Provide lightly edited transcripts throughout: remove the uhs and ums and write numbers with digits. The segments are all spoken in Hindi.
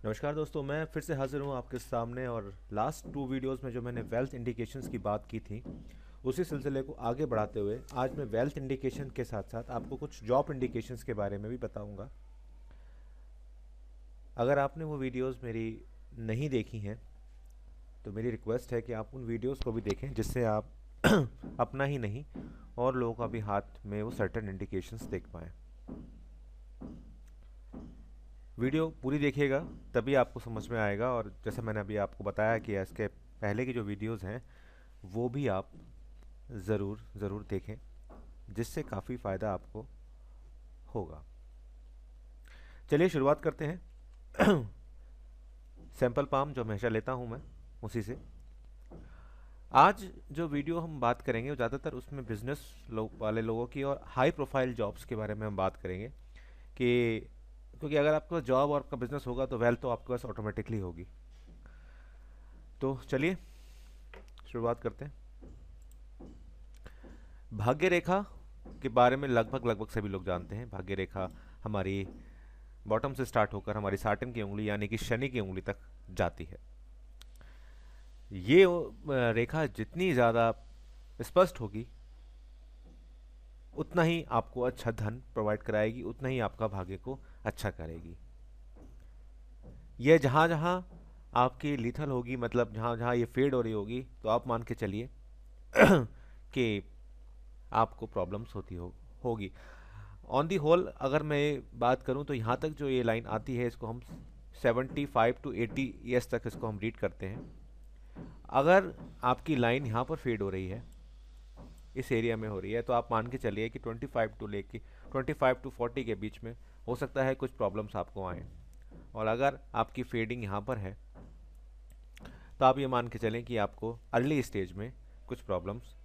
नमस्कार दोस्तों, मैं फिर से हाजिर हूँ आपके सामने। और लास्ट 2 वीडियोस में जो मैंने वेल्थ इंडिकेशंस की बात की थी, उसी सिलसिले को आगे बढ़ाते हुए आज मैं वेल्थ इंडिकेशन के साथ साथ आपको कुछ जॉब इंडिकेशंस के बारे में भी बताऊंगा। अगर आपने वो वीडियोस मेरी नहीं देखी हैं तो मेरी रिक्वेस्ट है कि आप उन वीडियोस को भी देखें, जिससे आप अपना ही नहीं और लोगों का भी हाथ में वो सर्टेन इंडिकेशंस देख पाएँ। वीडियो पूरी देखिएगा, तभी आपको समझ में आएगा। और जैसे मैंने अभी आपको बताया कि इसके पहले की जो वीडियोस हैं वो भी आप ज़रूर ज़रूर देखें, जिससे काफ़ी फ़ायदा आपको होगा। चलिए शुरुआत करते हैं। सैंपल पाम जो हमेशा लेता हूँ मैं, उसी से आज जो वीडियो हम बात करेंगे वो ज़्यादातर उसमें बिजनेस वाले लोगों की और हाई प्रोफाइल जॉब्स के बारे में हम बात करेंगे कि क्योंकि अगर आपके पास जॉब और आपका बिजनेस होगा तो वेल्थ तो आपके पास ऑटोमेटिकली होगी। तो चलिए शुरुआत करते हैं। भाग्य रेखा के बारे में लगभग लगभग सभी लोग जानते हैं। भाग्य रेखा हमारी बॉटम से स्टार्ट होकर हमारी साटन की उंगली यानी कि शनि की उंगली तक जाती है। ये रेखा जितनी ज़्यादा स्पष्ट होगी उतना ही आपको अच्छा धन प्रोवाइड कराएगी, उतना ही आपका भाग्य को अच्छा करेगी। ये जहाँ जहाँ आपकी लिथल होगी, मतलब जहाँ जहाँ ये फेड हो रही होगी, तो आप मान के चलिए कि आपको प्रॉब्लम्स होगी। ऑन दी होल अगर मैं बात करूं तो यहाँ तक जो ये लाइन आती है इसको हम 75 टू 80 ईयर्स तक इसको हम रीड करते हैं। अगर आपकी लाइन यहाँ पर फेड हो रही है, इस एरिया में हो रही है, तो आप मान के चलिए कि 25 टू 40 के बीच में हो सकता है कुछ प्रॉब्लम्स आपको आए। और अगर आपकी फेडिंग यहाँ पर है तो आप ये मान के चलें कि आपको अर्ली स्टेज में कुछ प्रॉब्लम्स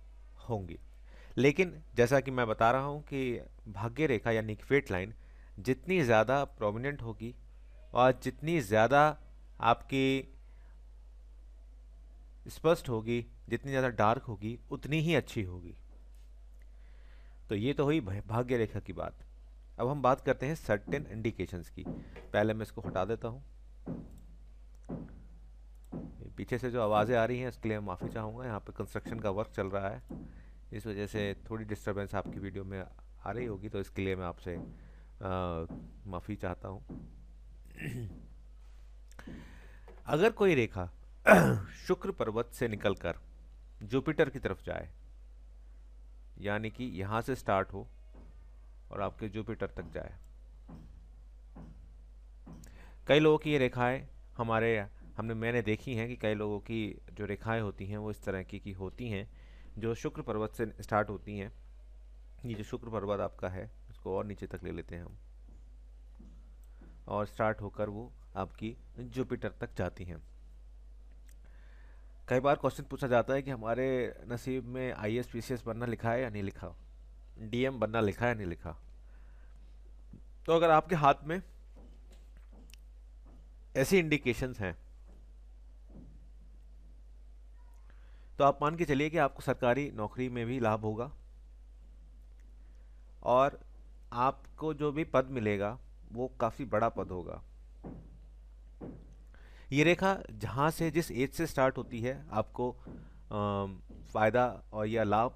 होंगी। लेकिन जैसा कि मैं बता रहा हूँ कि भाग्य रेखा यानी कि फेट लाइन जितनी ज़्यादा प्रोमिनेंट होगी और जितनी ज़्यादा आपकी स्पष्ट होगी, जितनी ज़्यादा डार्क होगी, उतनी ही अच्छी होगी। तो ये तो हुई भाग्य रेखा की बात। अब हम बात करते हैं सर्टेन इंडिकेशंस की। पहले मैं इसको हटा देता हूँ। पीछे से जो आवाज़ें आ रही हैं इसके लिए मैं माफ़ी चाहूँगा। यहाँ पे कंस्ट्रक्शन का वर्क चल रहा है, इस वजह से थोड़ी डिस्टरबेंस आपकी वीडियो में आ रही होगी, तो इसके लिए मैं आपसे माफ़ी चाहता हूँ। अगर कोई रेखा शुक्र पर्वत से निकलकर जुपिटर की तरफ जाए, यानी कि यहाँ से स्टार्ट हो और आपके जुपिटर तक जाए। कई लोगों की ये रेखाएं मैंने देखी हैं कि कई लोगों की जो रेखाएं होती हैं वो इस तरह की होती हैं, जो शुक्र पर्वत से स्टार्ट होती हैं। ये जो शुक्र पर्वत आपका है इसको और नीचे तक ले लेते हैं हम, और स्टार्ट होकर वो आपकी जुपिटर तक जाती हैं। कई बार क्वेश्चन पूछा जाता है कि हमारे नसीब में आईएएस पीसीएस बनना लिखा है या नहीं लिखा, डीएम बनना लिखा है या नहीं लिखा। तो अगर आपके हाथ में ऐसी इंडिकेशंस हैं तो आप मान के चलिए कि आपको सरकारी नौकरी में भी लाभ होगा, और आपको जो भी पद मिलेगा वो काफ़ी बड़ा पद होगा। ये रेखा जहाँ से जिस एज से स्टार्ट होती है, आपको फ़ायदा और या लाभ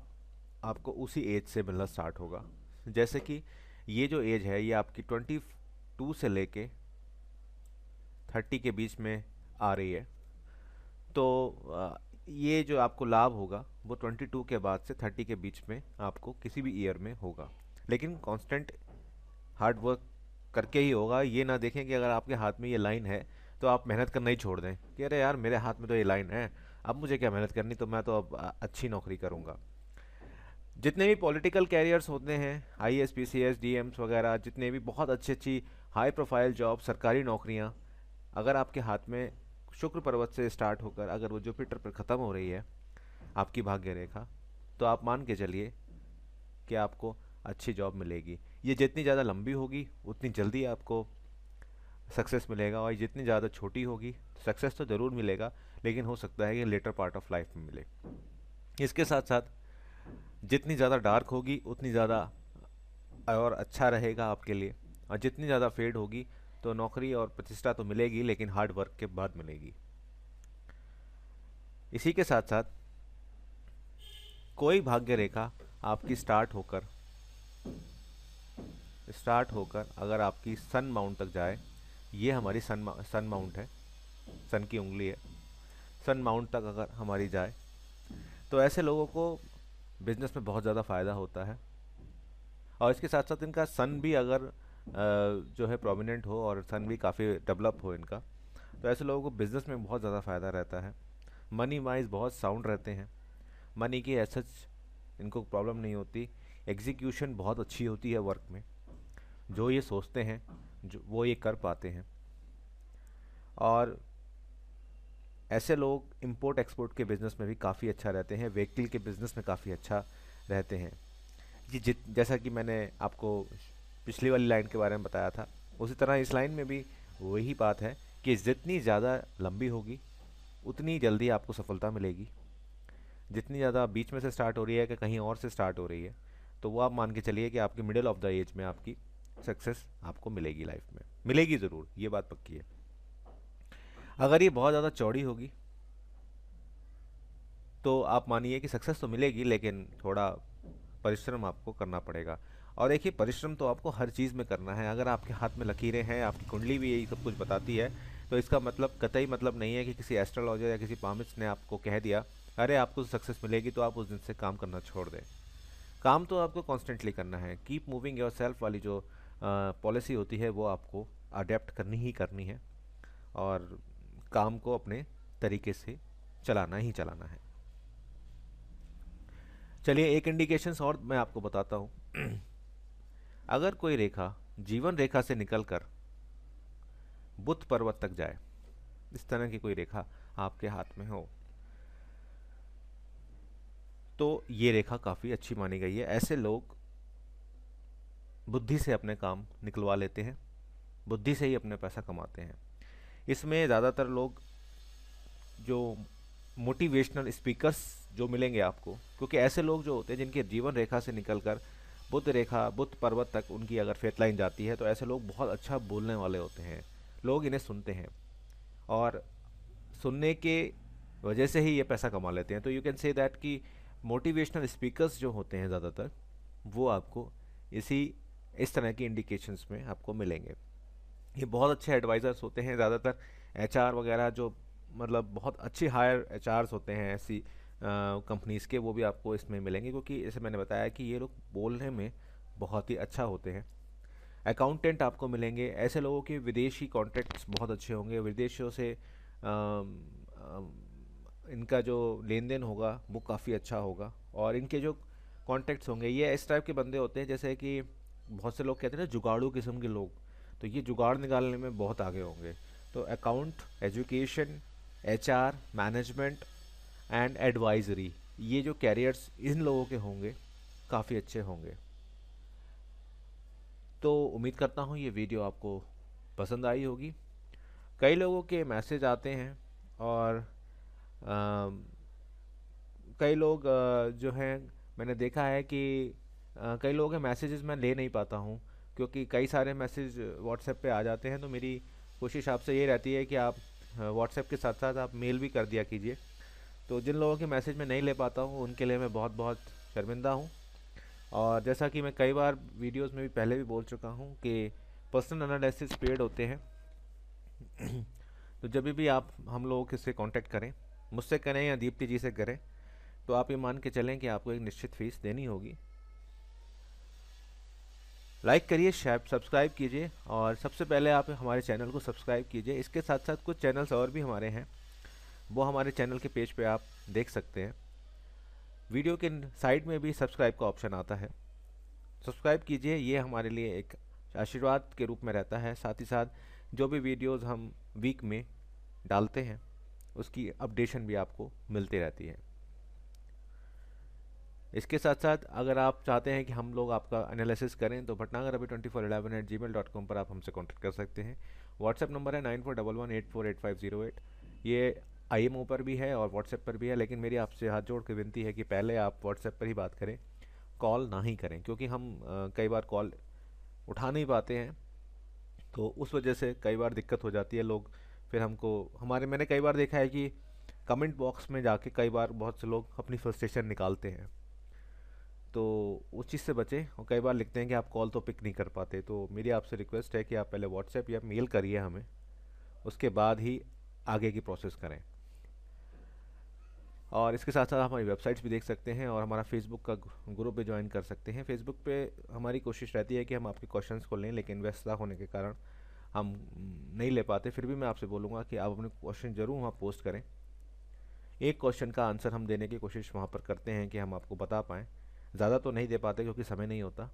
आपको उसी एज से मिलना स्टार्ट होगा। जैसे कि ये जो एज है ये आपकी 22 से लेके 30 के बीच में आ रही है। तो ये जो आपको लाभ होगा वो 22 के बाद से 30 के बीच में आपको किसी भी ईयर में होगा, लेकिन कांस्टेंट हार्ड वर्क करके ही होगा। ये ना देखें कि अगर आपके हाथ में ये लाइन है तो आप मेहनत करना ही छोड़ दें कि अरे यार मेरे हाथ में तो ये लाइन है, अब मुझे क्या मेहनत करनी, तो मैं तो अब अच्छी नौकरी करूँगा। जितने भी पॉलिटिकल कैरियर्स होते हैं, आईएएस पीसीएस डीएम्स वगैरह, जितने भी बहुत अच्छी अच्छी हाई प्रोफाइल जॉब, सरकारी नौकरियाँ, अगर आपके हाथ में शुक्र पर्वत से स्टार्ट होकर अगर वो जुपिटर पर ख़त्म हो रही है आपकी भाग्य रेखा, तो आप मान के चलिए कि आपको अच्छी जॉब मिलेगी। ये जितनी ज़्यादा लंबी होगी उतनी जल्दी आपको सक्सेस मिलेगा, और जितनी ज़्यादा छोटी होगी सक्सेस तो ज़रूर मिलेगा, लेकिन हो सकता है कि लेटर पार्ट ऑफ लाइफ में मिले। इसके साथ साथ जितनी ज़्यादा डार्क होगी उतनी ज़्यादा और अच्छा रहेगा आपके लिए, और जितनी ज़्यादा फेड होगी तो नौकरी और प्रतिष्ठा तो मिलेगी, लेकिन हार्ड वर्क के बाद मिलेगी। इसी के साथ साथ कोई भाग्य रेखा आपकी स्टार्ट होकर अगर आपकी सन माउंट तक जाए, ये हमारी सन माउंट है, सन की उंगली है, सन माउंट तक अगर हमारी जाए तो ऐसे लोगों को बिजनेस में बहुत ज़्यादा फ़ायदा होता है। और इसके साथ साथ इनका सन भी अगर जो है प्रोमिनेंट हो और सन भी काफ़ी डेवलप हो इनका, तो ऐसे लोगों को बिजनेस में बहुत ज़्यादा फ़ायदा रहता है। मनी वाइज बहुत साउंड रहते हैं, मनी की एसच इनको प्रॉब्लम नहीं होती। एग्जीक्यूशन बहुत अच्छी होती है वर्क में, जो ये सोचते हैं जो वो ये कर पाते हैं। और ऐसे लोग इंपोर्ट एक्सपोर्ट के बिज़नेस में भी काफ़ी अच्छा रहते हैं, व्हीकल के बिज़नेस में काफ़ी अच्छा रहते हैं। जैसा कि मैंने आपको पिछली वाली लाइन के बारे में बताया था, उसी तरह इस लाइन में भी वही बात है कि जितनी ज़्यादा लंबी होगी उतनी जल्दी आपको सफलता मिलेगी। जितनी ज़्यादा बीच में से स्टार्ट हो रही है कि कहीं और से स्टार्ट हो रही है, तो वो आप मान के चलिए कि आपकी मिडिल ऑफ द एज में आपकी सक्सेस आपको मिलेगी, लाइफ में मिलेगी ज़रूर, ये बात पक्की है। अगर ये बहुत ज़्यादा चौड़ी होगी तो आप मानिए कि सक्सेस तो मिलेगी, लेकिन थोड़ा परिश्रम आपको करना पड़ेगा। और देखिए, परिश्रम तो आपको हर चीज़ में करना है। अगर आपके हाथ में लकीरें हैं, आपकी कुंडली भी यही सब कुछ बताती है, तो इसका मतलब कतई मतलब नहीं है कि किसी एस्ट्रोलॉजर या किसी पामिस्ट ने आपको कह दिया अरे आपको सक्सेस मिलेगी तो आप उस दिन से काम करना छोड़ दें। काम तो आपको कॉन्स्टेंटली करना है। कीप मूविंग योर सेल्फ वाली जो पॉलिसी होती है वो आपको अडेप्ट करनी ही करनी है, और काम को अपने तरीके से चलाना ही चलाना है। चलिए एक इंडिकेशंस और मैं आपको बताता हूँ। अगर कोई रेखा जीवन रेखा से निकलकर बुध पर्वत तक जाए, इस तरह की कोई रेखा आपके हाथ में हो, तो ये रेखा काफ़ी अच्छी मानी गई है। ऐसे लोग बुद्धि से अपने काम निकलवा लेते हैं, बुद्धि से ही अपने पैसा कमाते हैं। इसमें ज़्यादातर लोग जो मोटिवेशनल स्पीकर्स जो मिलेंगे आपको, क्योंकि ऐसे लोग जो होते हैं जिनके जीवन रेखा से निकलकर बुध पर्वत तक उनकी अगर फेथ लाइन जाती है, तो ऐसे लोग बहुत अच्छा बोलने वाले होते हैं। लोग इन्हें सुनते हैं और सुनने के वजह से ही ये पैसा कमा लेते हैं। तो यू कैन से दैट कि मोटिवेशनल स्पीकर्स जो होते हैं ज़्यादातर, वो आपको इसी इस तरह की इंडिकेशंस में आपको मिलेंगे। ये बहुत अच्छे एडवाइज़र्स होते हैं, ज़्यादातर एचआर वगैरह जो मतलब बहुत अच्छे हायर एचआरस होते हैं ऐसी कंपनीज़ के, वो भी आपको इसमें मिलेंगे, क्योंकि जैसे मैंने बताया कि ये लोग बोलने में बहुत ही अच्छा होते हैं। अकाउंटेंट आपको मिलेंगे, ऐसे लोगों के विदेशी कॉन्टैक्ट्स बहुत अच्छे होंगे, विदेशों से अम, अम, इनका जो लेन देन होगा वो काफ़ी अच्छा होगा। और इनके जो कॉन्टैक्ट्स होंगे, ये इस टाइप के बंदे होते हैं जैसे कि बहुत से लोग कहते हैं ना जुगाड़ू किस्म के लोग, तो ये जुगाड़ निकालने में बहुत आगे होंगे। तो account, education, HR, management and advisory, ये जो कैरियर्स इन लोगों के होंगे काफ़ी अच्छे होंगे। तो उम्मीद करता हूँ ये वीडियो आपको पसंद आई होगी। कई लोगों के मैसेज आते हैं और अम, कई लोग जो हैं, मैंने देखा है कि कई लोगों के मैसेजेस मैं ले नहीं पाता हूँ, क्योंकि कई सारे मैसेज व्हाट्सएप पे आ जाते हैं। तो मेरी कोशिश आपसे ये रहती है कि आप व्हाट्सएप के साथ साथ आप मेल भी कर दिया कीजिए। तो जिन लोगों के मैसेज मैं नहीं ले पाता हूँ उनके लिए मैं बहुत बहुत शर्मिंदा हूँ। और जैसा कि मैं कई बार वीडियोस में भी पहले भी बोल चुका हूँ कि पर्सनल एनालिसिस पेड होते हैं। तो जब भी आप हम लोग से कांटेक्ट करें, मुझसे करें या दीप्ति जी से करें, तो आप ये मान के चलें कि आपको एक निश्चित फीस देनी होगी। लाइक करिए, शेयर सब्सक्राइब कीजिए, और सबसे पहले आप हमारे चैनल को सब्सक्राइब कीजिए। इसके साथ साथ कुछ चैनल्स और भी हमारे हैं, वो हमारे चैनल के पेज पे आप देख सकते हैं। वीडियो के साइड में भी सब्सक्राइब का ऑप्शन आता है, सब्सक्राइब कीजिए। ये हमारे लिए एक आशीर्वाद के रूप में रहता है। साथ ही साथ जो भी वीडियोस हम वीक में डालते हैं उसकी अपडेशन भी आपको मिलती रहती है। इसके साथ साथ अगर आप चाहते हैं कि हम लोग आपका एनालिसिस करें, तो bhatnagar2411@gmail.com पर आप हमसे कॉन्टेक्ट कर सकते हैं। व्हाट्सएप नंबर है 9411848508। ये IMO पर भी है और व्हाट्सएप पर भी है, लेकिन मेरी आपसे हाथ जोड़ के विनती है कि पहले आप व्हाट्सएप पर ही बात करें, कॉल ना ही करें, क्योंकि हम कई बार कॉल उठा नहीं पाते हैं। तो उस वजह से कई बार दिक्कत हो जाती है। लोग फिर हमको हमारे मैंने कई बार देखा है कि कमेंट बॉक्स में जाके कई बार बहुत से लोग अपनी फ्रस्ट्रेशन निकालते हैं। तो उस चीज़ से बचें। और कई बार लिखते हैं कि आप कॉल तो पिक नहीं कर पाते, तो मेरी आपसे रिक्वेस्ट है कि आप पहले व्हाट्सएप या मेल करिए हमें, उसके बाद ही आगे की प्रोसेस करें। और इसके साथ साथ आप हमारी वेबसाइट्स भी देख सकते हैं और हमारा फेसबुक का ग्रुप भी ज्वाइन कर सकते हैं। फेसबुक पे हमारी कोशिश रहती है कि हम आपके क्वेश्चंस को लें, लेकिन व्यस्तता होने के कारण हम नहीं ले पाते। फिर भी मैं आपसे बोलूँगा कि आप अपने क्वेश्चन ज़रूर वहाँ पोस्ट करें। एक क्वेश्चन का आंसर हम देने की कोशिश वहाँ पर करते हैं कि हम आपको बता पाएँ। ज़्यादा तो नहीं दे पाते क्योंकि समय नहीं होता।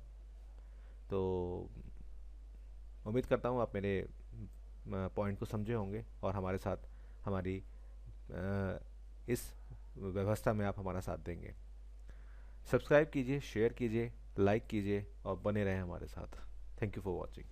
तो उम्मीद करता हूँ आप मेरे पॉइंट को समझे होंगे और हमारे साथ हमारी इस व्यवस्था में आप हमारा साथ देंगे। सब्सक्राइब कीजिए, शेयर कीजिए, लाइक कीजिए और बने रहें हमारे साथ। Thank you for watching.